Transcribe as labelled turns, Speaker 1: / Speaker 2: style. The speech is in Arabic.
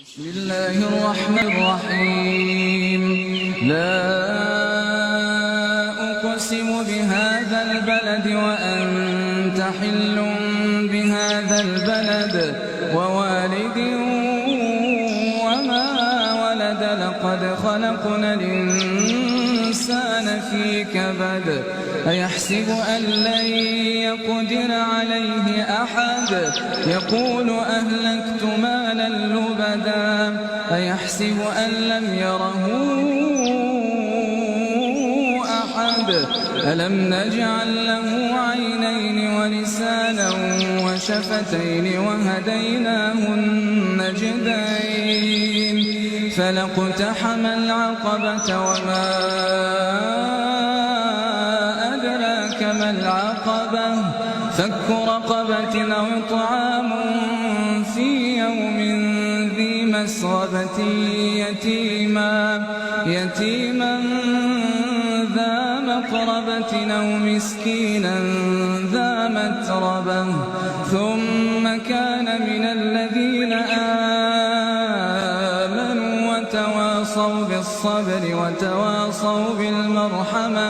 Speaker 1: بسم الله الرحمن الرحيم. لا أقسم بهذا البلد وأنت حل بهذا البلد ووالد وما ولد لقد خلقنا الإنسان في كبد أيحسب أن لن يقدر عليه أحد يقول أهلكت مالا لبدا أيحسب أن لم يره أحد ألم نجعل له عينين ولسانا وشفتين وهديناه النجدين فلاقتحم العقبة وما أدراك ما العقبة فك رقبة أو إطعام في يوم ذي مسغبة يتيما ذا مقربة أو مسكينا ذا متربة ثم كان من الذين آمنوا وتواصوا بالصبر وتواصوا بالمرحمة